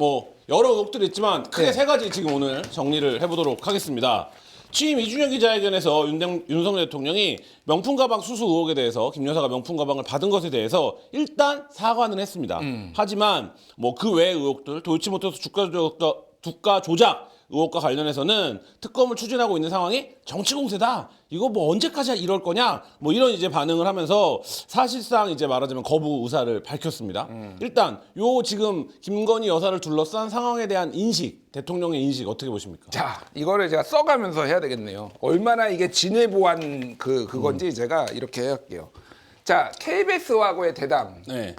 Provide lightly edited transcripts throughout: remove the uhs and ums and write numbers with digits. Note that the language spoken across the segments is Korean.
뭐 여러 의혹들이 있지만 크게 네. 세 가지 지금 오늘 정리를 해보도록 하겠습니다. 취임 2주년 기자회견에서 윤석열 대통령이 명품 가방 수수 의혹에 대해서 김 여사가 명품 가방을 받은 것에 대해서 일단 사과는 했습니다. 하지만 뭐 그 외의 의혹들, 도이치모터스 주가 조작 의혹과 관련해서는 특검을 추진하고 있는 상황이 정치 공세다. 이거 뭐 언제까지 이럴 거냐? 뭐 이런 이제 반응을 하면서 사실상 이제 말하자면 거부 의사를 밝혔습니다. 일단 요 지금 김건희 여사를 둘러싼 상황에 대한 인식, 대통령의 인식 어떻게 보십니까? 자, 이거를 제가 써가면서 해야 되겠네요. 얼마나 이게 진외보안 그건지 제가 이렇게 할게요. 자, KBS하고의 대담 네,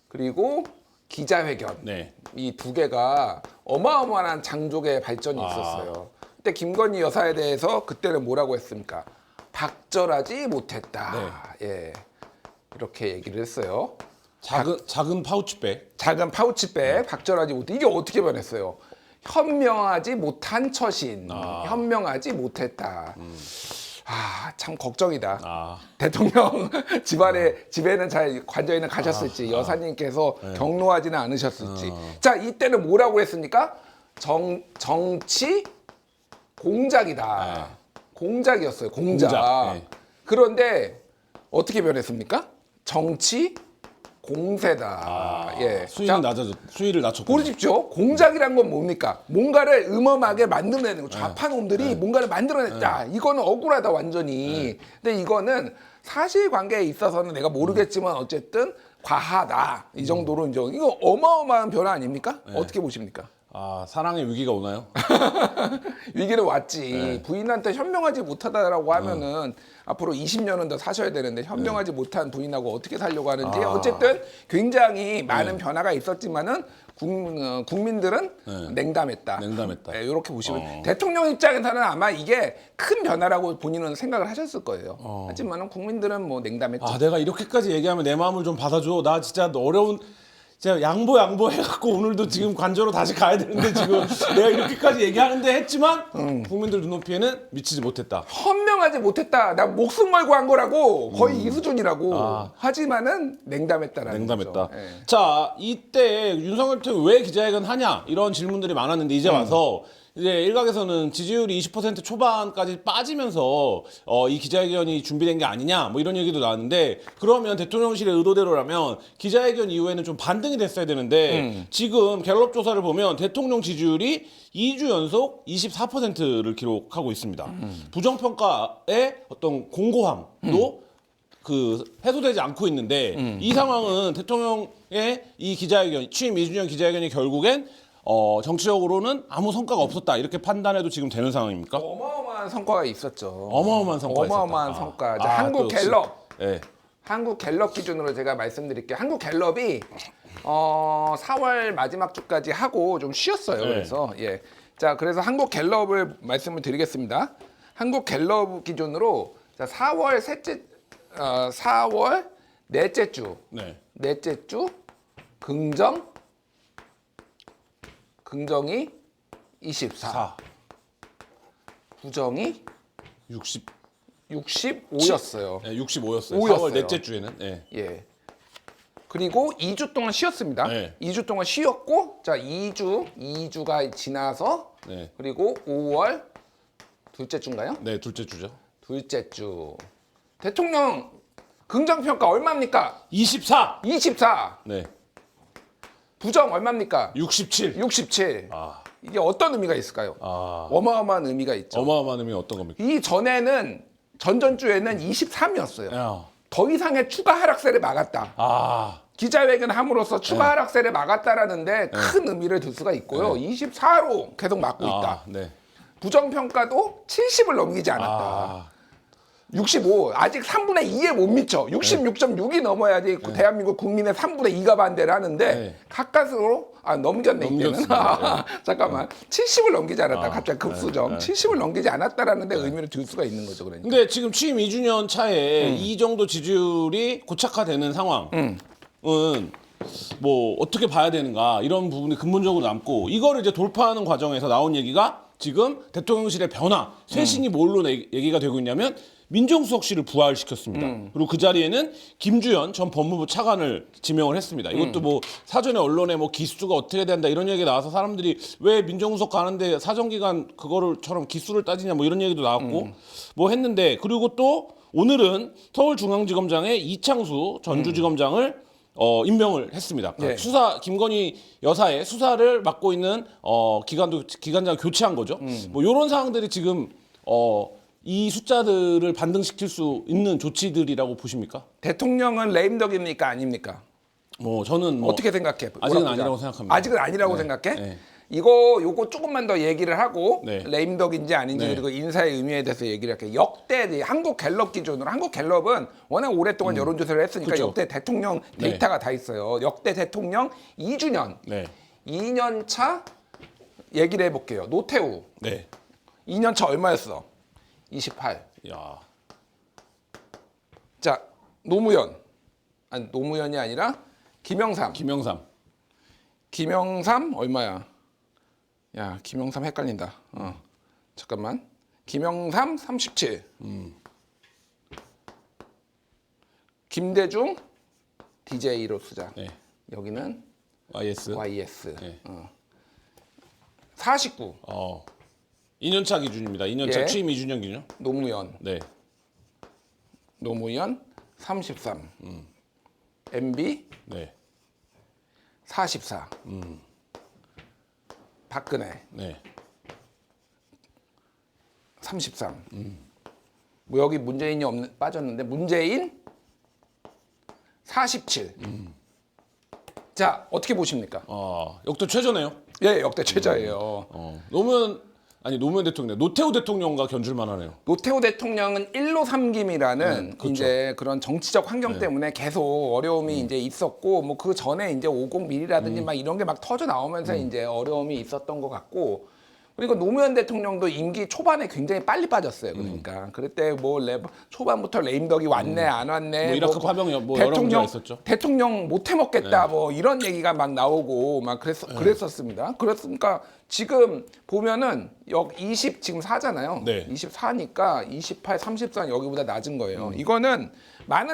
그리고 기자회견 네, 이 두 개가 어마어마한 장족의 발전이 있었어요. 근데 김건희 여사에 대해서 그때는 뭐라고 했습니까? 박절하지 못했다. 예, 이렇게 얘기를 했어요. 작은 파우치백. 작은 파우치백 박절하지 못해. 이게 어떻게 변했어요? 현명하지 못한 처신, 현명하지 못했다. 참 걱정이다. 대통령 집에는 잘 관저에는 가셨을지 여사님께서 경로하지는 않으셨을지. 자, 이때는 뭐라고 했습니까? 정치 공작이다. 공작이었어요. 공작. 네. 그런데 어떻게 변했습니까? 정치 공세다. 예. 수위를 낮췄고. 보십시오. 공작이란 건 뭡니까? 뭔가를 음험하게 만들어내는 거. 좌파놈들이 뭔가를 만들어냈다. 이거는 억울하다 완전히. 근데 이거는 사실관계에 있어서는 내가 모르겠지만 어쨌든 과하다. 이 정도로 이제 이거 어마어마한 변화 아닙니까? 어떻게 보십니까? 사랑의 위기가 오나요? 위기는 왔지. 부인한테 현명하지 못하다라고 하면은 앞으로 20년은 더 사셔야 되는데 현명하지 못한 부인하고 어떻게 살려고 하는지 어쨌든 굉장히 많은 변화가 있었지만은 국민들은 냉담했다. 냉담했다. 네, 이렇게 보시면 대통령 입장에서는 아마 이게 큰 변화라고 본인은 생각을 하셨을 거예요. 하지만은 국민들은 뭐 냉담했죠. 내가 이렇게까지 얘기하면 내 마음을 좀 받아줘. 나 진짜 어려운 제가 양보 해갖고 오늘도 지금 관저로 다시 가야 되는데 지금 내가 이렇게까지 얘기하는데 했지만 국민들 눈높이에는 미치지 못했다. 현명하지 못했다. 나 목숨 걸고 한 거라고 거의 이 수준이라고. 하지만은 냉담했다라는 냉담했다. 거죠. 예. 자, 이때 윤석열 대통령이 왜 기자회견 하냐 이런 질문들이 많았는데 이제 와서 이제 일각에서는 지지율이 20% 초반까지 빠지면서 이 기자회견이 준비된 게 아니냐 뭐 이런 얘기도 나왔는데 그러면 대통령실의 의도대로라면 기자회견 이후에는 좀 반등이 됐어야 되는데 지금 갤럽 조사를 보면 대통령 지지율이 2주 연속 24%를 기록하고 있습니다. 부정평가의 어떤 공고함도 해소되지 않고 있는데 이 상황은 대통령의 이 기자회견, 취임 2주년 기자회견이 결국엔 정치적으로는 아무 성과가 없었다 이렇게 판단해도 지금 되는 상황입니까? 어마어마한 성과가 있었죠. 어마어마한 성과가 어마어마한 있었다. 성과. 자, 한국 갤럽. 네. 한국 갤럽 기준으로 제가 말씀드릴게요. 한국 갤럽이 4월 마지막 주까지 하고 좀 쉬었어요. 네. 그래서 예. 자, 그래서 한국 갤럽을 말씀을 드리겠습니다. 한국 갤럽 기준으로 자, 4월 넷째 주. 네. 넷째 주 긍정이 24. 부정이 65였어요. 네, 65였어요. 5였어요. 4월 넷째 주에는. 네. 예. 그리고 2주 동안 쉬었습니다. 네. 2주 동안 쉬었고, 자, 2주가 지나서, 네. 그리고 5월 둘째 주인가요? 네, 둘째 주죠. 둘째 주. 대통령 긍정평가 얼마입니까? 24. 24. 네. 부정 얼마입니까? 67. 67. 이게 어떤 의미가 있을까요? 어마어마한 의미가 있죠. 어마어마한 의미 어떤 겁니까? 이 전에는 전전주에는 23이었어요. 야. 더 이상의 추가 하락세를 막았다. 기자회견 함으로써 추가 하락세를 막았다라는데 큰 의미를 둘 수가 있고요. 24로 계속 막고 있다. 네. 부정평가도 70을 넘기지 않았다. 65 아직 3분의 2에 못 미쳐. 66.6이 넘어야지 대한민국 국민의 3분의 2가 반대를 하는데 가까스로 넘겼네 이때는. 잠깐만 70을 넘기지 않았다. 갑자기 급수정 70을 넘기지 않았다라는 데 의미를 둘 수가 있는 거죠. 그러니까. 근데 지금 취임 2주년 차에 이 정도 지지율이 고착화되는 상황은 뭐 어떻게 봐야 되는가 이런 부분이 근본적으로 남고 이거를 이제 돌파하는 과정에서 나온 얘기가 지금 대통령실의 변화, 쇄신이 뭘로 얘기가 되고 있냐면 민정수석실을 부활시켰습니다. 그리고 그 자리에는 김주현 전 법무부 차관을 지명을 했습니다. 이것도 뭐 사전에 언론에 뭐 기수가 어떻게 된다 이런 얘기 나와서 사람들이 왜 민정수석 가는데 사정기관 그거를처럼 기수를 따지냐 뭐 이런 얘기도 나왔고 뭐 했는데, 그리고 또 오늘은 서울중앙지검장의 이창수 전주지검장을 임명을 했습니다. 그러니까 네. 수사 김건희 여사의 수사를 맡고 있는 기관장 교체한 거죠. 뭐 이런 상황들이 지금 이 숫자들을 반등시킬 수 있는 조치들이라고 보십니까? 대통령은 레임덕입니까 아닙니까? 뭐 저는 뭐 어떻게 생각해? 아직은 뭐라고 아니라고 보자. 생각합니다. 아직은 아니라고 네. 생각해? 네. 요거 조금만 더 얘기를 하고 네. 레임덕인지 아닌지 네. 그리고 인사의 의미에 대해서 얘기를 할게요. 역대 한국 갤럽 기준으로, 한국 갤럽은 워낙 오랫동안 여론조사를 했으니까 그쵸. 역대 대통령 네. 데이터가 다 있어요. 역대 대통령 2주년, 네. 2년 차 얘기를 해볼게요. 노태우 네. 2년 차 얼마였어? 28. 야. 자, 노무현. 아니, 노무현이 아니라 김영삼. 김영삼 얼마야? 야, 김영삼 헷갈린다. 잠깐만. 김영삼 37. 김대중 DJ로 쓰자. 네. 여기는 YS. YS. 네. 49. 2년차 기준입니다. 2년차 예. 취임 2주년 기준. 노무현. 네. 노무현 33. MB 네. 44. 박근혜 네. 33. 뭐 여기 문재인이 빠졌는데 문재인 47. 자, 어떻게 보십니까? 역대 최저네요. 예, 역대 최저예요. 노무현 대통령, 노태우 대통령과 견줄만 하네요. 노태우 대통령은 1로 삼김이라는 그렇죠. 이제 그런 정치적 환경 때문에 계속 어려움이 이제 있었고, 뭐 그 전에 이제 50밀이라든지 막 이런 게 막 터져 나오면서 이제 어려움이 있었던 것 같고, 그리고 노무현 대통령도 임기 초반에 굉장히 빨리 빠졌어요. 그러니까 그때 뭐 초반부터 레임덕이 왔네 안 왔네, 뭐 이라크 파병 뭐 여러 문제가 있었죠. 대통령 못 해먹겠다 뭐 이런 얘기가 막 나오고 막 그랬었습니다. 그렇으니까 지금 보면은 20 지금 4잖아요. 네. 24니까 28, 34는 여기보다 낮은 거예요. 이거는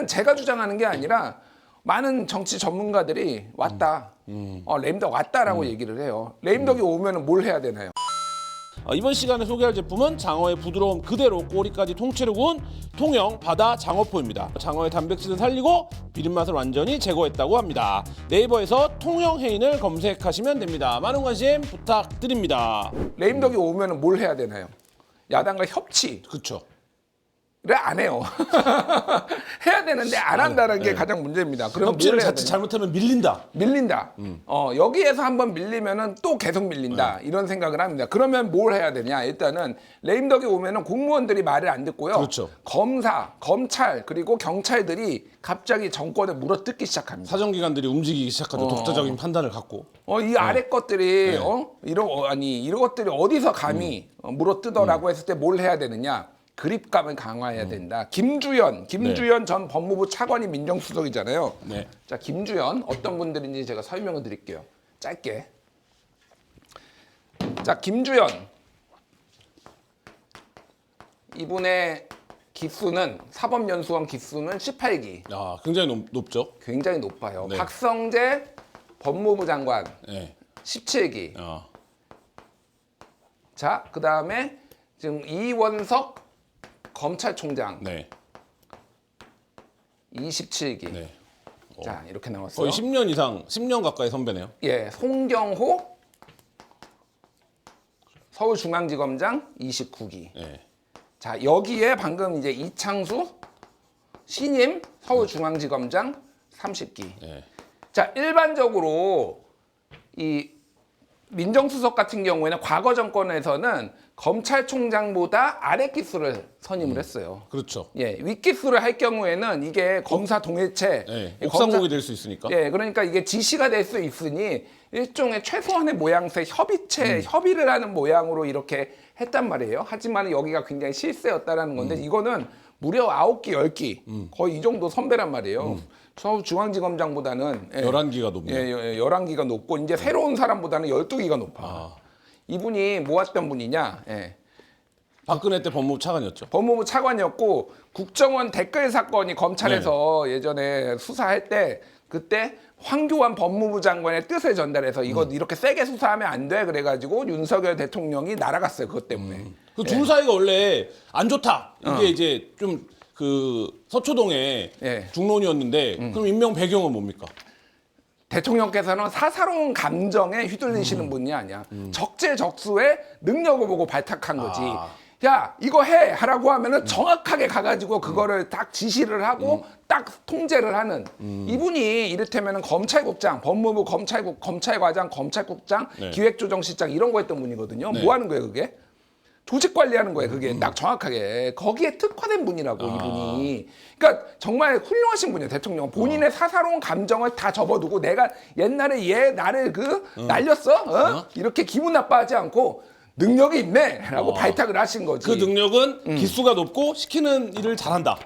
제가 주장하는 게 아니라 많은 정치 전문가들이 왔다. 레임덕 왔다라고 얘기를 해요. 레임덕이 오면은 뭘 해야 되나요? 이번 시간에 소개할 제품은 장어의 부드러움 그대로 꼬리까지 통째로 구운 통영 바다 장어포입니다. 장어의 단백질을 살리고 비린맛을 완전히 제거했다고 합니다. 네이버에서 통영 해인을 검색하시면 됩니다. 많은 관심 부탁드립니다. 레임덕이 오면은 뭘 해야 되나요? 야당과 협치. 그렇죠. 를 안 해요. 해야 되는데 안 한다는 게 가장 문제입니다. 그럼 협치를 뭘 해야 자칫 되냐? 잘못하면 밀린다. 밀린다. 여기에서 한번 밀리면은 또 계속 밀린다. 이런 생각을 합니다. 그러면 뭘 해야 되냐? 일단은 레임덕이 오면은 공무원들이 말을 안 듣고요. 그렇죠. 검사, 검찰 그리고 경찰들이 갑자기 정권을 물어뜯기 시작합니다. 사정기관들이 움직이기 시작하죠. 독자적인 판단을 갖고. 이 아래 것들이 이런 것들이 어디서 감히 물어뜯어라고 했을 때 뭘 해야 되느냐? 그립감을 강화해야 된다. 김주현 전 법무부 차관이 민정수석이잖아요. 네. 자, 김주현 어떤 분들인지 제가 설명을 드릴게요. 짧게. 자, 김주현 이분의 기수는 사법연수원 기수는 18기. 굉장히 높죠. 굉장히 높아요. 네. 박성재 법무부 장관 네. 17기. 자, 그다음에 지금 이원석 검찰총장 네. 27기. 네. 자, 이렇게 나왔어요. 거의 10년 이상, 10년 가까이 선배네요. 예, 송경호 서울중앙지검장 29기. 네. 자, 여기에 방금 이제 이창수 신임 서울중앙지검장 30기. 네. 자, 일반적으로 이 민정수석 같은 경우에는 과거 정권에서는 검찰총장보다 아래 기수를 선임을 했어요. 그렇죠. 예, 윗기수를 할 경우에는 이게 검사 동해체, 네. 옥상공이 될 수 있으니까. 예, 그러니까 이게 지시가 될 수 있으니 일종의 최소한의 모양새 협의체, 협의를 하는 모양으로 이렇게 했단 말이에요. 하지만 여기가 굉장히 실세였다라는 건데 이거는 무려 9기, 10기 거의 이 정도 선배란 말이에요. 서울중앙지검장보다는 11기가 높네요. 예, 11기가 높고 이제 새로운 사람보다는 12기가 높아. 이분이 뭐 했던 분이냐? 예. 박근혜 때 법무부 차관이었죠. 법무부 차관이었고 국정원 댓글 사건이 검찰에서 예전에 수사할 때 그때 황교안 법무부 장관의 뜻을 전달해서 이거 이렇게 세게 수사하면 안 돼 그래가지고 윤석열 대통령이 날아갔어요. 그것 때문에. 그 둘 사이가 원래 안 좋다. 이게 이제 좀 그 서초동의 예. 중론이었는데 그럼 임명 배경은 뭡니까? 대통령께서는 사사로운 감정에 휘둘리시는 분이 아니야. 적재적소에 능력을 보고 발탁한 거지. 야 이거 해 하라고 하면은 정확하게 가가지고 그거를 딱 지시를 하고 딱 통제를 하는 이분이 이를테면은 검찰국장, 법무부 검찰과장, 검찰국장, 네. 기획조정실장 이런 거 했던 분이거든요. 네. 뭐 하는 거예요 그게? 조직 관리하는 거예요. 그게 딱 정확하게 거기에 특화된 분이라고 이분이. 그러니까 정말 훌륭하신 분이에요. 대통령 본인의 사사로운 감정을 다 접어두고 내가 옛날에 얘 나를 날렸어 이렇게 기분 나빠하지 않고 능력이 있네라고 발탁을 하신 거지. 그 능력은 기수가 높고 시키는 일을 잘한다.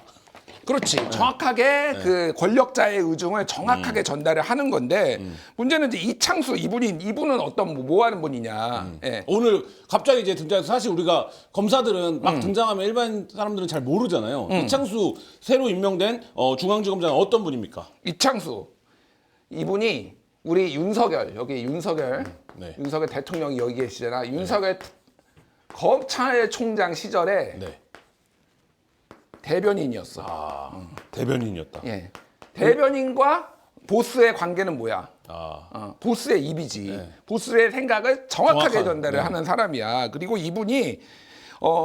그렇지. 정확하게 그 권력자의 의중을 정확하게 전달을 하는 건데 문제는 이제 이창수 이분은 어떤 뭐 하는 분이냐. 예. 오늘 갑자기 이제 등장해서 사실 우리가 검사들은 막 등장하면 일반 사람들은 잘 모르잖아요. 이창수 새로 임명된 중앙지검장은 어떤 분입니까? 이창수 이분이 우리 윤석열 여기 윤석열 네. 윤석열 대통령이 여기 계시잖아. 윤석열 검찰총장 시절에 네. 대변인이었어. 대변인이었다. 예. 대변인과 보스의 관계는 뭐야? 아, 보스의 입이지. 보스의 생각을 정확하게 정확한, 전달을 네. 하는 사람이야. 그리고 이분이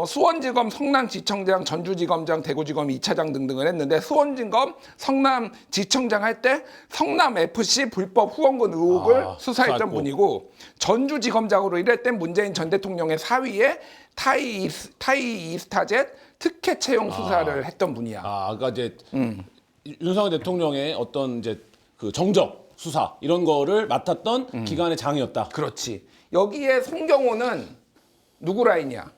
수원지검, 성남지청장, 전주지검장, 대구지검 2차장 등등을 했는데 수원지검, 성남지청장 할 때 성남FC 불법 후원금 의혹을 수사했던 수사했고. 분이고 전주지검장으로 일할 때 문재인 전 대통령의 사위에 타이 이스타젯 특혜 채용 수사를 했던 분이야. 그러니까 이제 윤석열 대통령의 어떤 이제 그 정적 수사 이런 거를 맡았던 기관의 장이었다. 그렇지. 여기에 송경호는 누구 라인이야?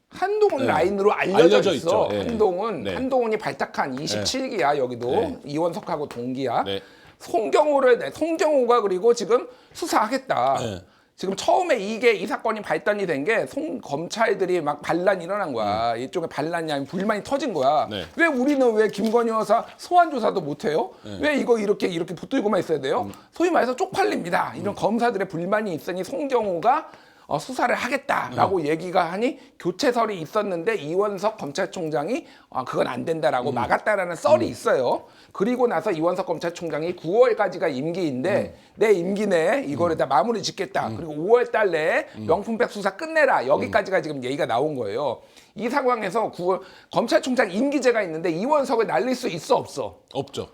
한동훈 라인으로 알려져 있어. 있죠. 예. 한동훈이 발탁한 27기야 여기도 네. 이원석하고 동기야. 네. 송경호가 그리고 지금 수사하겠다. 네. 지금 처음에 이 사건이 발단이 된 게 검찰들이 막 반란이 일어난 거야. 이쪽에 반란이 아니면 불만이 터진 거야. 네. 왜 우리는 왜 김건희 여사 소환 조사도 못 해요? 왜 이거 이렇게 붙들고만 있어야 돼요? 소위 말해서 쪽팔립니다. 이런 검사들의 불만이 있으니 송경호가 수사를 하겠다라고 얘기가 하니 교체설이 있었는데 이원석 검찰총장이 그건 안 된다라고 막았다라는 썰이 있어요. 그리고 나서 이원석 검찰총장이 9월까지가 임기인데 내 임기 내에 이거를 다 마무리 짓겠다. 그리고 5월 달 내에 명품백 수사 끝내라. 여기까지가 지금 얘기가 나온 거예요. 이 상황에서 검찰총장 임기제가 있는데 이원석을 날릴 수 있어 없어? 없죠.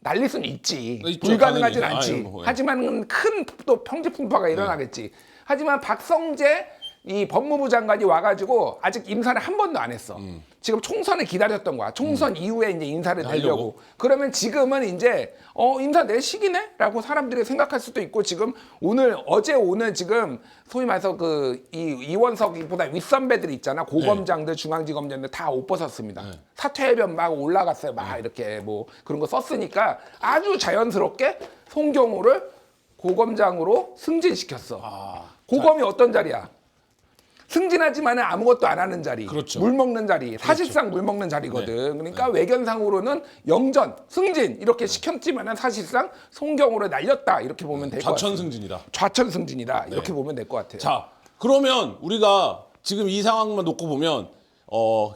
날릴 수는 있지. 있죠, 불가능하진 당연히. 않지. 뭐, 예. 하지만 큰 또 평지풍파가 일어나겠지. 하지만 박성재 이 법무부 장관이 와가지고 아직 인사를 한 번도 안 했어. 지금 총선을 기다렸던 거야. 총선 이후에 이제 인사를 내려고. 그러면 지금은 이제 인사 낼 시기네?라고 사람들이 생각할 수도 있고 지금 어제 오늘 지금 소위 말해서 이원석보다 윗선배들 있잖아. 고검장들, 중앙지검장들 다 옷 벗었습니다. 사퇴해변 막 올라갔어요. 막 이렇게 뭐 그런 거 썼으니까 아주 자연스럽게 송경호를 고검장으로 승진시켰어. 고검이 어떤 자리야? 승진하지만 아무것도 안 하는 자리, 그렇죠. 물 먹는 자리, 사실상 물 먹는 자리거든. 그러니까 외견상으로는 영전, 승진 이렇게 시켰지만 사실상 송경호를 날렸다 이렇게 보면 될 것 같아요. 좌천승진이다. 좌천승진이다 이렇게 보면 될 것 같아요. 자, 그러면 우리가 지금 이 상황만 놓고 보면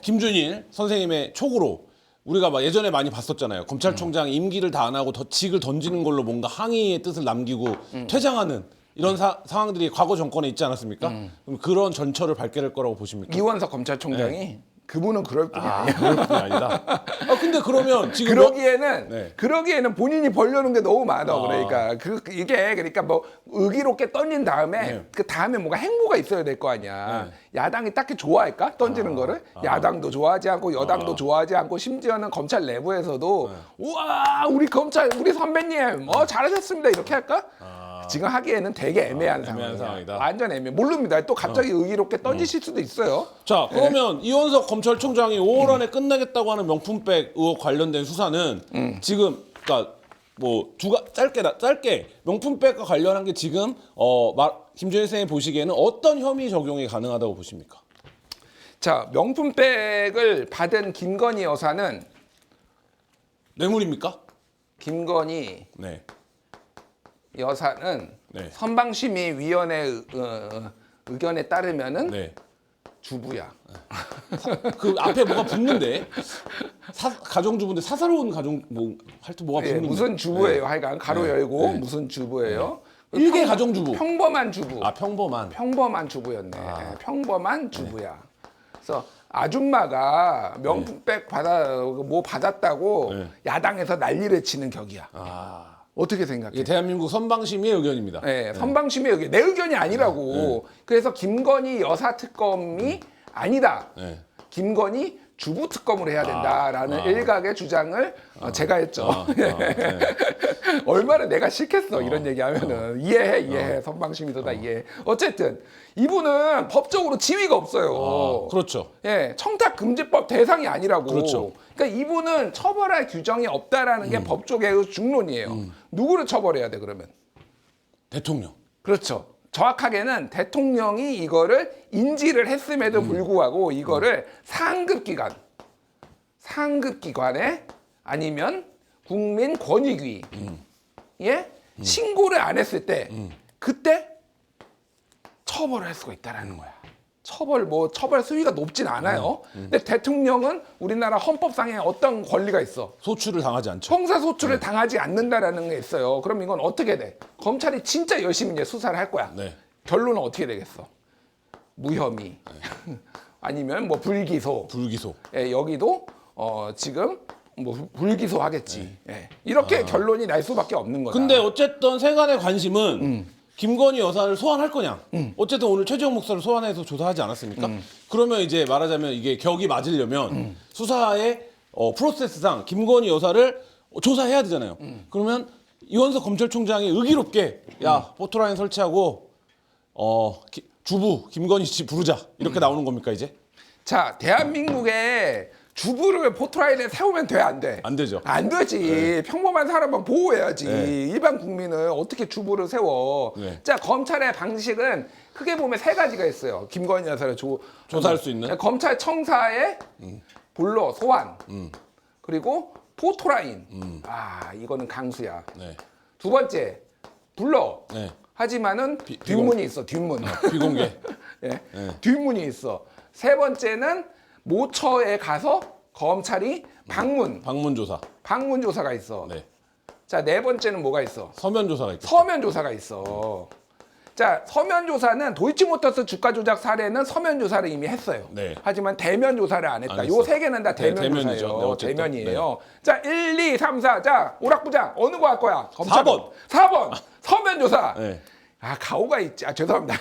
김준일 선생님의 촉으로 우리가 막 예전에 많이 봤었잖아요. 검찰총장 임기를 다 안 하고 직을 던지는 걸로 뭔가 항의의 뜻을 남기고 퇴장하는 이런 상황들이 과거 정권에 있지 않았습니까? 그럼 그런 전철을 밟게 될 거라고 보십니까? 이원석 검찰총장이 그분은 그럴 분이 아니야. 그럴 뿐이 아니다. 근데 그러면 지금 그러기에는 본인이 벌려는 게 너무 많아. 그러니까 그러니까 뭐 의기롭게 던진 다음에 그 다음에 뭔가 행보가 있어야 될 거 아니야. 야당이 딱히 좋아할까? 던지는 거를 야당도 좋아하지 않고 여당도 좋아하지 않고 심지어는 검찰 내부에서도 우와 우리 선배님 잘하셨습니다 이렇게 할까? 지금 하기에는 되게 애매한 상황이다. 완전 애매해. 모릅니다. 또 갑자기 의기롭게 던지실 수도 있어요. 자, 그러면 이원석 검찰총장이 5월 안에 끝내겠다고 하는 명품백 의혹 관련된 수사는 지금 그러니까 뭐 짧게 명품백과 관련한 게 지금 김준일 선생님 보시기에는 어떤 혐의 적용이 가능하다고 보십니까? 자, 명품백을 받은 김건희 여사는 뇌물입니까? 김건희 네. 여사는 네. 선방심의위원회 의견에 따르면은 네. 주부야. 그 앞에 뭐가 붙는데 가정주부인데 사사로운 가정 뭐 하여튼 뭐가 예, 붙는데 무슨 주부예요? 하여간 가로 네. 열고 네. 무슨 주부예요? 일개 가정주부. 평범한 주부. 아 평범한. 평범한 주부였네. 예, 평범한 주부야. 그래서 아줌마가 명품백 뭐 받았다고 네. 야당에서 난리를 치는 격이야. 아 어떻게 생각해? 이게 대한민국 선방심의의 의견입니다. 네, 선방심의 의견. 내 의견이 아니라고. 그래서 김건희 여사 특검이 아니다. 네. 김건희 주부 특검으로 해야 된다라는 일각의 주장을 제가 했죠. 네. 얼마나 내가 싫겠어 이런 얘기하면은 이해해 선방심의도 다 이해해. 어쨌든 이분은 법적으로 지위가 없어요. 그렇죠. 예, 청탁금지법 대상이 아니라고. 그렇죠. 그러니까 이분은 처벌할 규정이 없다라는 게 법조계의 중론이에요. 누구를 처벌해야 돼 그러면? 대통령. 그렇죠. 정확하게는 대통령이 이거를 인지를 했음에도 불구하고 이거를 상급 기관에 아니면 국민권익위에 신고를 안 했을 때 그때 처벌을 할 수가 있다라는 거야. 처벌 수위가 높진 않아요. 근데 대통령은 우리나라 헌법상에 어떤 권리가 있어? 소출을 당하지 않죠. 형사소출을 당하지 않는다라는 게 있어요. 그럼 이건 어떻게 돼? 검찰이 진짜 열심히 이제 수사를 할 거야. 네. 결론은 어떻게 되겠어? 무혐의. 아니면 뭐 불기소. 불기소. 예, 여기도 지금 뭐 불기소 하겠지. 예. 이렇게 결론이 날 수밖에 없는 거다. 근데 어쨌든 세간의 관심은 김건희 여사를 소환할 거냐. 어쨌든 오늘 최재형 목사를 소환해서 조사하지 않았습니까? 그러면 이제 말하자면 이게 격이 맞으려면 수사의 프로세스상 김건희 여사를 조사해야 되잖아요. 그러면 이원석 검찰총장이 의기롭게 야 포토라인 설치하고 주부 김건희 씨 부르자 이렇게 나오는 겁니까 이제? 자, 대한민국에 주부를 포토라인에 세우면 돼, 안 돼? 안 되죠. 안 되지. 평범한 사람만 보호해야지. 일반 국민은 어떻게 주부를 세워? 네. 자, 검찰의 방식은 크게 보면 세 가지가 있어요. 김건희 여사를 조사할 수 있는? 검찰 청사에 불러 소환. 그리고 포토라인. 아, 이거는 강수야. 네. 두 번째, 불러. 네. 하지만은 뒷문이 있어, 뒷문. 비공개. 예. 뒷문이 있어. 세 번째는 모처에 가서 검찰이 방문 조사. 방문 조사가 있어. 네. 자, 네 번째는 뭐가 있어? 서면 조사가 있고. 서면 조사가 있어. 자, 서면 조사는 도이치모터스 주가 조작 사례는 서면 조사를 이미 했어요. 네. 하지만 대면 조사를 안 했다. 안 요 했어. 세 개는 다 대면 대면이죠. 조사예요. 네, 어쨌든. 대면이에요. 자, 1, 2, 3, 4. 자, 오락부장 어느 거 할 거야? 4번. 4번. 서면 조사. 네. 아, 가오가 있지. 아, 죄송합니다.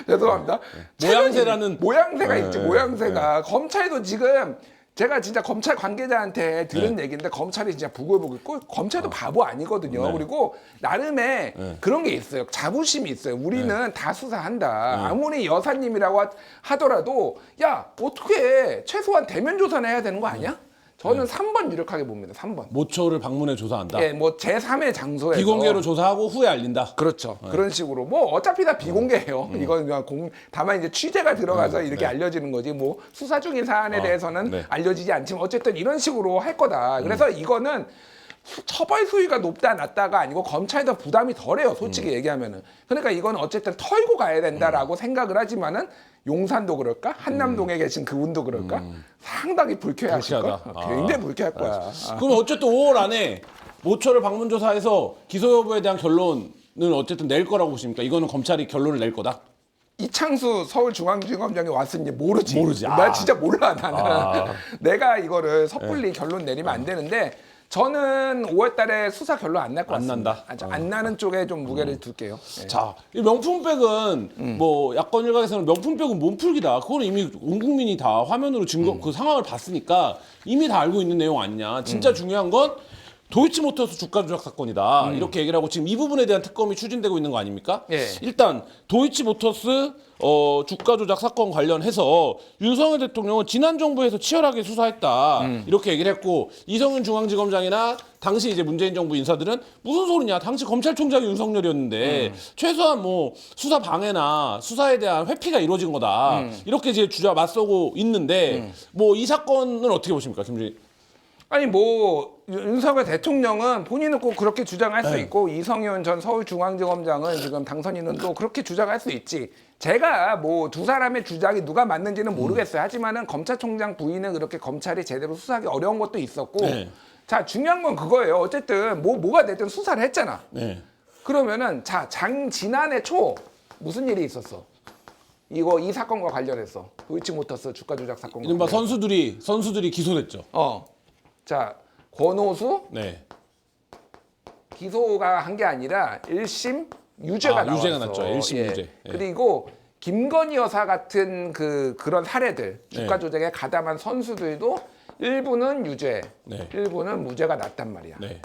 죄송합니다. 모양새라는 모양새가 네, 있지. 네, 모양새가 검찰도 지금 제가 진짜 검찰 관계자한테 들은 얘기인데 검찰이 진짜 부글부글 검찰도 바보 아니거든요. 네. 그리고 나름의 그런 게 있어요. 자부심이 있어요. 우리는 다 수사한다. 아무리 여사님이라고 하더라도 야, 어떻게 최소한 대면 조사는 해야 되는 거 아니야? 저는 3번 유력하게 봅니다. 3번. 모처를 방문해 조사한다. 예, 뭐 제3의 장소에서 비공개로 조사하고 후에 알린다. 그렇죠. 그런 식으로 뭐 어차피 다 비공개예요. 이건 그냥 다만 이제 취재가 들어가서 이렇게 알려지는 거지. 뭐 수사 중인 사안에 대해서는 네. 알려지지 않지만 어쨌든 이런 식으로 할 거다. 그래서 이거는 처벌 수위가 높다 낮다가 아니고 검찰도 부담이 덜해요. 솔직히 얘기하면은. 그러니까 이거는 어쨌든 털고 가야 된다라고 생각을 하지만은 용산도 그럴까? 한남동에 계신 그분도 그럴까? 상당히 불쾌하실 걸. 불쾌하다. 굉장히 불쾌할 거야. 그럼 어쨌든 5월 안에 모처를 방문 조사해서 기소 여부에 대한 결론은 어쨌든 낼 거라고 보십니까? 이거는 검찰이 결론을 낼 거다. 이창수 서울중앙지검장이 왔는지 모르지. 모르지. 나 진짜 몰라 나는. 내가 이거를 섣불리 결론 내리면 안 되는데 저는 5월달에 수사 결론 안 날 것 안 같습니다. 난다? 안 나는 쪽에 좀 무게를 둘게요. 예. 자, 이 명품백은 뭐 야권 일각에서는 명품백은 몸풀기다. 그건 이미 온 국민이 다 화면으로 증거 그 상황을 봤으니까 이미 다 알고 있는 내용 아니냐. 진짜 중요한 건 도이치모터스 주가 조작 사건이다. 이렇게 얘기를 하고 지금 이 부분에 대한 특검이 추진되고 있는 거 아닙니까? 예. 일단 도이치모터스 주가 조작 사건 관련해서 윤석열 대통령은 지난 정부에서 치열하게 수사했다. 이렇게 얘기를 했고 이성윤 중앙지검장이나 당시 이제 문재인 정부 인사들은 무슨 소리냐. 당시 검찰총장이 윤석열이었는데 최소한 뭐 수사 방해나 수사에 대한 회피가 이루어진 거다. 이렇게 이제 주자 맞서고 있는데 뭐 이 사건은 어떻게 보십니까, 김준희? 아니 뭐 윤석열 대통령은 본인은 꼭 그렇게 주장할 수 있고 이성윤 전 서울중앙지검장은 지금 당선인은 또 그렇게 주장할 수 있지. 제가 뭐 두 사람의 주장이 누가 맞는지는 모르겠어요. 하지만은 검찰총장 부인은 그렇게 검찰이 제대로 수사하기 어려운 것도 있었고. 네. 자 중요한 건 그거예요. 어쨌든 뭐가 됐든 수사를 했잖아. 네. 그러면은 자 지난해 초 무슨 일이 있었어? 이 사건과 관련해서 도이치모터스 주가 조작 사건과 이른바 관련해서. 선수들이 기소됐죠. 자 권오수 네. 기소가 한 게 아니라 1심 유죄가 나왔어. 유죄가 났죠. 1심 유죄. 예. 그리고 김건희 여사 같은 그런 사례들 주가 네. 조작에 가담한 선수들도 일부는 유죄, 네. 일부는 무죄가 났단 말이야. 네.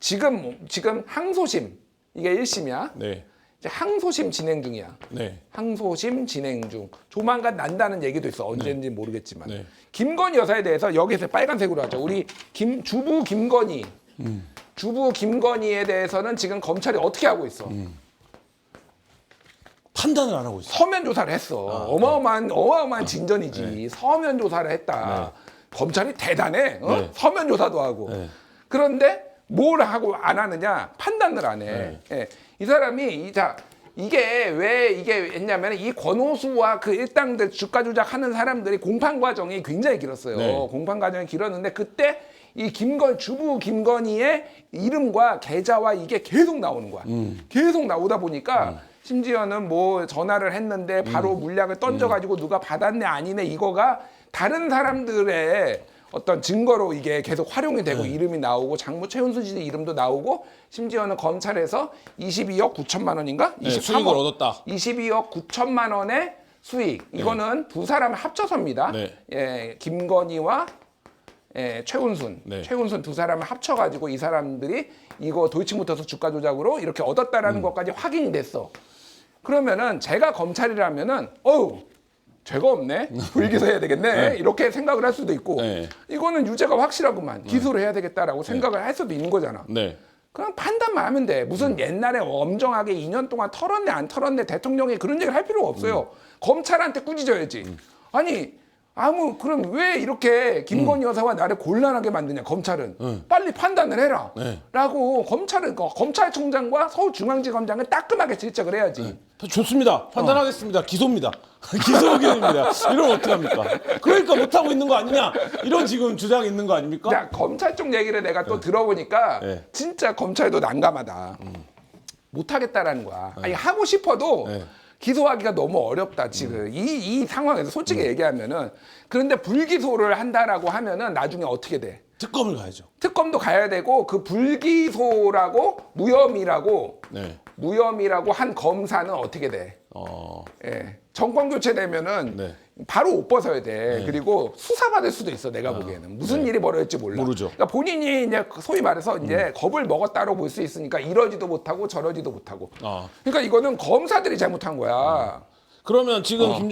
지금 항소심 이게 1심이야. 네. 이제 항소심 진행 중이야. 네. 항소심 진행 중. 조만간 난다는 얘기도 있어. 언제인지 모르겠지만. 네. 김건희 여사에 대해서 여기서 빨간색으로 하죠. 우리 주부 김건희. 주부 김건희에 대해서는 지금 검찰이 어떻게 하고 있어? 판단을 안 하고 있어요. 서면 조사를 했어. 어마어마한 진전이지. 서면 조사를 했다. 검찰이 대단해. 네. 서면 조사도 하고. 네. 그런데 뭘 하고 안 하느냐? 판단을 안 해. 예. 이 사람이 이게 왜 이게 했냐면 이 권오수와 그 일당들 주가 조작하는 사람들이 공판 과정이 굉장히 길었어요. 네. 공판 과정이 길었는데 그때 이 주부 김건희의 이름과 계좌와 이게 계속 나오는 거야. 계속 나오다 보니까 심지어는 뭐 전화를 했는데 바로 물량을 던져가지고 누가 받았네 아니네 이거가 다른 사람들의 어떤 증거로 이게 계속 활용이 되고 이름이 나오고 장모 최은수 씨 이름도 나오고 심지어는 검찰에서 22억 9천만 원인가? 네, 수익을 얻었다. 22억 9천만 원의 수익. 이거는 두 사람을 합쳐서입니다. 네. 예, 김건희와 최은순. 네. 최은순 두 사람을 합쳐가지고 이 사람들이 이거 도이치모터스 주가 조작으로 이렇게 얻었다라는 것까지 확인이 됐어. 그러면은 제가 검찰이라면은 죄가 없네. 불기소해야 되겠네. 이렇게 생각을 할 수도 있고 네. 이거는 유죄가 확실하구만. 기소를 해야 되겠다라고 생각을 할 수도 있는 거잖아. 네. 그냥 판단만 하면 돼. 무슨 옛날에 엄정하게 2년 동안 털었네 안 털었네 대통령이 그런 얘기를 할 필요가 없어요. 검찰한테 꾸짖어야지. 아니 그럼 왜 이렇게 김건희 여사와 나를 곤란하게 만드냐 검찰은. 빨리 판단을 해라. 네. 라고 검찰총장과 서울중앙지검장은 따끔하게 질책을 해야지. 좋습니다. 판단하겠습니다. 기소입니다. 기소 의견입니다. 이러면 어떡합니까? 그러니까 못하고 있는 거 아니냐? 이런 지금 주장이 있는 거 아닙니까? 자, 검찰 쪽 얘기를 내가 또 들어보니까 네. 진짜 검찰도 난감하다. 못하겠다라는 거야. 아니 하고 싶어도 네. 기소하기가 너무 어렵다 지금 이 상황에서 솔직히 얘기하면은. 그런데 불기소를 한다라고 하면은 나중에 어떻게 돼? 특검을 가야죠. 특검도 가야 되고 그 불기소라고 네. 무혐의라고 한 검사는 어떻게 돼? 예. 정권 교체되면은 네. 바로 옷 벗어야 돼. 그리고 수사받을 수도 있어. 내가 보기에는 무슨 일이 벌어질지 몰라. 모르죠. 그러니까 본인이 이제 소위 말해서 이제 겁을 먹었다고 볼 수 있으니까 이러지도 못하고 저러지도 못하고. 그러니까 이거는 검사들이 잘못한 거야. 그러면 지금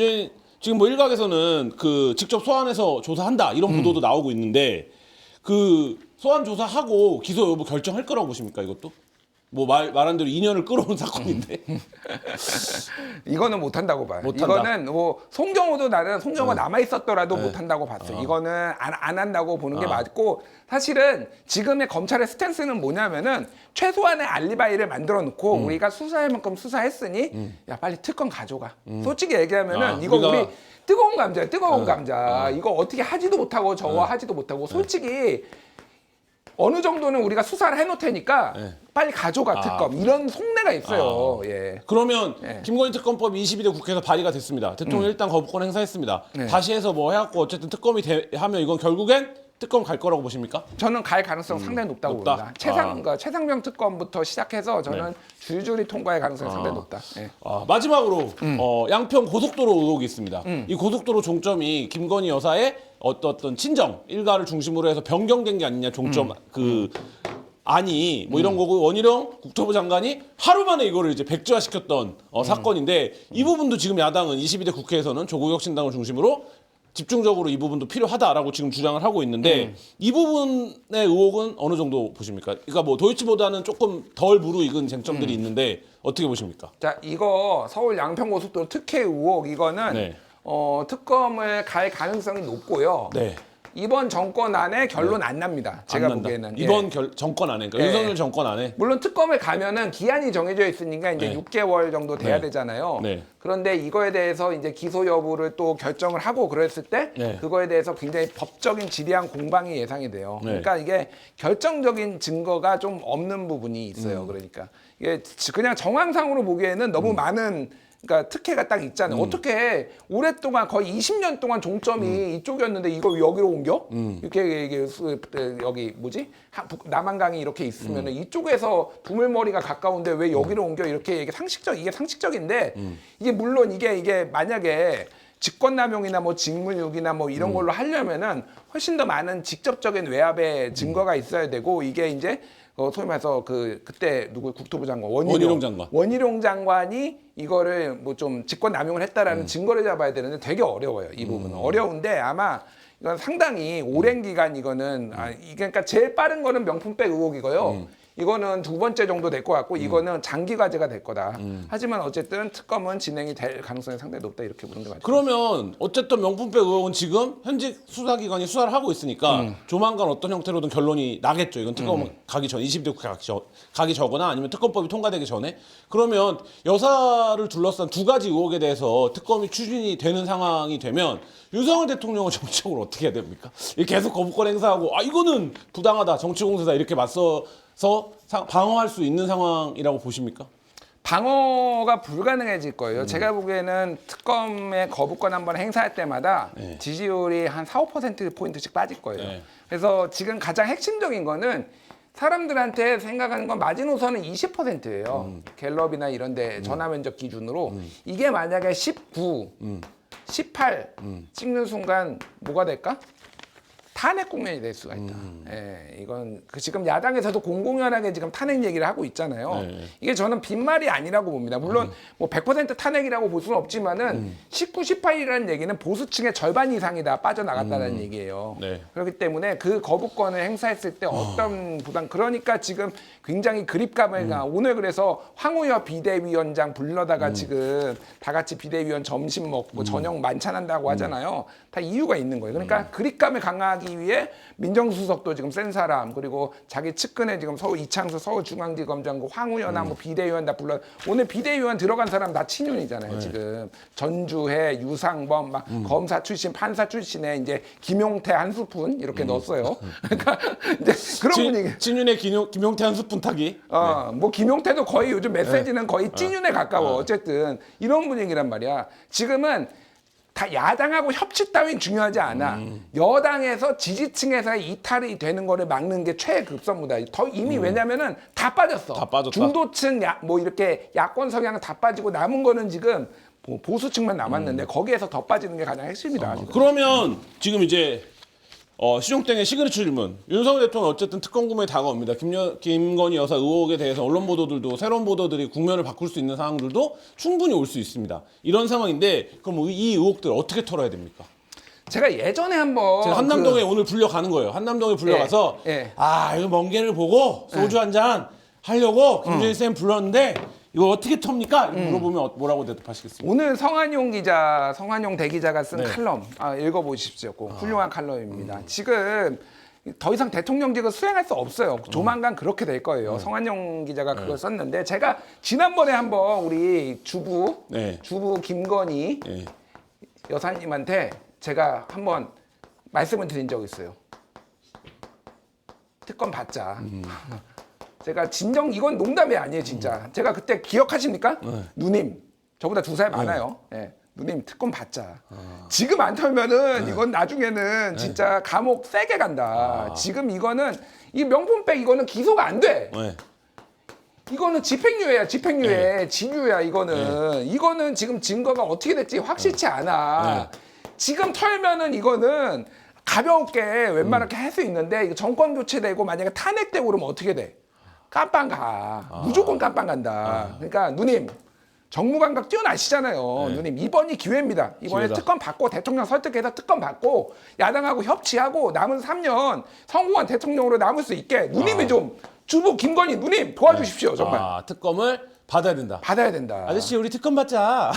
지금 뭐 일각에서는 그 직접 소환해서 조사한다 이런 보도도 나오고 있는데 그 소환 조사하고 기소 여부 결정할 거라고 보십니까 이것도? 뭐 말한 대로 2년을 끌어온 사건인데. 이거는 못한다고 봐요. 못한다. 이거는 뭐 송정호도 나는 송정호가 남아 있었더라도 못한다고 봤어. 이거는 안 한다고 보는 게 맞고 사실은 지금의 검찰의 스탠스는 뭐냐면은 최소한의 알리바이를 만들어 놓고 우리가 수사할 만큼 수사했으니 야 빨리 특검 가져가. 솔직히 얘기하면은 이거 우리 뜨거운 감자야. 뜨거운 감자. 이거 어떻게 하지도 못하고 저거 하지도 못하고 솔직히 어느 정도는 우리가 수사를 해놓을 테니까 빨리 가져가 특검 이런 속내가 있어요. 예. 그러면 김건희 특검법이 22대 국회에서 발의가 됐습니다. 대통령 일단 거부권 행사했습니다. 다시 해서 뭐 해갖고 어쨌든 특검이 하면 이건 결국엔 특검 갈 거라고 보십니까? 저는 갈 가능성 상당히 높다고 높다? 봅니다. 최상병 특검부터 시작해서 저는 줄줄이 통과할 가능성이 상당히 높다. 예. 마지막으로 양평 고속도로 의혹이 있습니다. 이 고속도로 종점이 김건희 여사의 어떤 친정 일가를 중심으로 해서 변경된 게 아니냐 종점 아니 뭐 이런 거고 원희룡 국토부 장관이 하루 만에 이거를 이제 백지화시켰던 사건인데 이 부분도 지금 야당은 22대 국회에서는 조국 혁신당을 중심으로 집중적으로 이 부분도 필요하다라고 지금 주장을 하고 있는데 이 부분의 의혹은 어느 정도 보십니까? 그러니까 뭐 도이치보다는 조금 덜 무르익은 쟁점들이 있는데 어떻게 보십니까? 자, 이거 서울 양평고속도로 특혜 의혹 이거는 네. 특검을 갈 가능성이 높고요. 네. 이번 정권 안에 결론 안 납니다. 제가 안 난다. 보기에는. 이번 정권 안에, 그러니까 예. 윤석열 정권 안에. 물론 특검을 가면은 기한이 정해져 있으니까 이제 네. 6개월 정도 돼야 네. 되잖아요. 네. 그런데 이거에 대해서 이제 기소 여부를 또 결정을 하고 그랬을 때 네. 그거에 대해서 굉장히 법적인 지리한 공방이 예상이 돼요. 네. 그러니까 이게 결정적인 증거가 좀 없는 부분이 있어요. 그러니까 이게 그냥 정황상으로 보기에는 너무 많은 그러니까 특혜가 딱 있잖아요. 어떻게 오랫동안 거의 20년 동안 종점이 이쪽이었는데 이걸 여기로 옮겨? 이렇게 이게 여기 뭐지? 남한강이 이렇게 있으면은 이쪽에서 두물머리가 가까운데 왜 여기로 옮겨? 이렇게 이게 상식적인데 이게 물론 이게 만약에 직권남용이나 뭐 직무유기나 뭐 이런 걸로 하려면은 훨씬 더 많은 직접적인 외압의 증거가 있어야 되고 이게 이제 소위 말해서 그때 누구 국토부 장관 원희룡 장관. 원희룡 장관이 이거를 뭐 좀 직권 남용을 했다라는 증거를 잡아야 되는데 되게 어려워요. 이 부분은 어려운데 아마 이건 상당히 오랜 기간 이거는 이게 그러니까 제일 빠른 거는 명품백 의혹이고요. 이거는 두 번째 정도 될 것 같고 이거는 장기 과제가 될 거다. 하지만 어쨌든 특검은 진행이 될 가능성이 상당히 높다 이렇게 보는 게 맞죠. 그러면 어쨌든 명품백 의혹은 지금 현직 수사기관이 수사를 하고 있으니까 조만간 어떤 형태로든 결론이 나겠죠. 이건 특검 가기 전, 22대 국회 가기 전거나 아니면 특검법이 통과되기 전에. 그러면 여사를 둘러싼 두 가지 의혹에 대해서 특검이 추진이 되는 상황이 되면 윤석열 대통령은 정치적으로 어떻게 해야 됩니까? 계속 거부권 행사하고 이거는 부당하다, 정치공세다 이렇게 맞서서 방어할 수 있는 상황이라고 보십니까? 방어가 불가능해질 거예요. 제가 보기에는 특검의 거부권 한번 행사할 때마다 지지율이 한 4, 5%포인트씩 빠질 거예요. 네. 그래서 지금 가장 핵심적인 거는 사람들한테 생각하는 건 마지노선은 20%예요. 갤럽이나 이런 데 전화 면접 기준으로. 이게 만약에 19, 18 찍는 순간 뭐가 될까? 탄핵 국면이 될 수가 있다. 예, 이건 지금 야당에서도 공공연하게 지금 탄핵 얘기를 하고 있잖아요. 네. 이게 저는 빈말이 아니라고 봅니다. 물론 뭐 100% 탄핵이라고 볼 수는 없지만은 19, 18이라는 얘기는 보수층의 절반 이상이 다 빠져나갔다는 얘기예요. 네. 그렇기 때문에 그 거부권을 행사했을 때 어떤 부담, 그러니까 지금 굉장히 그립감을 오늘 그래서 황우여 비대위원장 불러다가 지금 다 같이 비대위원 점심 먹고 저녁 만찬한다고 하잖아요. 다 이유가 있는 거예요. 그러니까 그립감을 강화하기 위해 민정수석도 지금 센 사람, 그리고 자기 측근에 지금 서울 이창수 서울중앙지검장고 황우여나 뭐 비대위원 다 불러. 오늘 비대위원 들어간 사람 다 친윤이잖아요. 지금 전주회, 유상범 막 검사 출신, 판사 출신에 이제 김용태 한 스푼 이렇게 넣었어요. 그러니까 이제 그런 분위기. 친윤의 김용태 한 스푼 타기. 뭐 김용태도 거의 요즘 메시지는 거의 찐윤에 가까워. 어쨌든 이런 분위기란 말이야. 지금은 다 야당하고 협치 따윈 중요하지 않아. 여당에서 지지층에서의 이탈이 되는 거를 막는 게 최급선무다. 더 이미 왜냐면은 다 빠졌어. 다 빠졌다. 중도층 뭐 이렇게 야권 성향은 다 빠지고 남은 거는 지금 보수층만 남았는데 거기에서 더 빠지는 게 가장 핵심이다. 지금. 그러면 지금 이제 시종땡의 시그니처 질문. 윤석열 대통령 어쨌든 특검 구매에 다가옵니다. 김건희 여사 의혹에 대해서 언론 보도들도 새로운 보도들이 국면을 바꿀 수 있는 상황들도 충분히 올 수 있습니다. 이런 상황인데 그럼 이 의혹들 어떻게 털어야 됩니까? 제가 예전에 한번 제가 한남동에 오늘 불려가는 거예요. 한남동에 불려가서 예. 이거 먼 길을 보고 소주 한 잔 하려고 김준일 쌤 불렀는데 이거 어떻게 텁니까? 물어보면 뭐라고 대답하시겠습니까? 오늘 성한용 대기자가 쓴 칼럼 읽어보십시오. 훌륭한 칼럼입니다. 지금 더 이상 대통령직을 수행할 수 없어요. 조만간 그렇게 될 거예요. 성한용 기자가 그걸 썼는데 제가 지난번에 한번 우리 주부 김건희 여사님한테 제가 한번 말씀을 드린 적이 있어요. 특검 받자. 제가 이건 농담이 아니에요, 진짜. 제가 그때 기억하십니까? 누님, 저보다 2살 많아요. 예. 누님, 특검 받자. 지금 안 털면은 이건 나중에는 진짜 감옥 세게 간다. 지금 이거는, 이 명품백 이거는 기소가 안 돼. 이거는 집행유예야, 집행유예. 집유야, 이거는. 이거는 지금 증거가 어떻게 될지 확실치 않아. 지금 털면은 이거는 가볍게 웬만하게 할 수 있는데 이거 정권 교체되고 만약에 탄핵되고 그러면 어떻게 돼? 깜빵 가. 무조건 깜빵 간다. 그러니까 누님 정무 감각 뛰어나시잖아요. 누님 이번이 기회입니다. 이번에 기회다. 특검 받고 대통령 설득해서 특검 받고 야당하고 협치하고 남은 3년 성공한 대통령으로 남을 수 있게 누님이 좀 주부 김건희 누님 도와주십시오. 정말 특검을 받아야 된다. 받아야 된다. 아저씨 우리 특검 받자.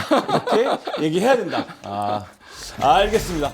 이렇게 얘기해야 된다. 알겠습니다.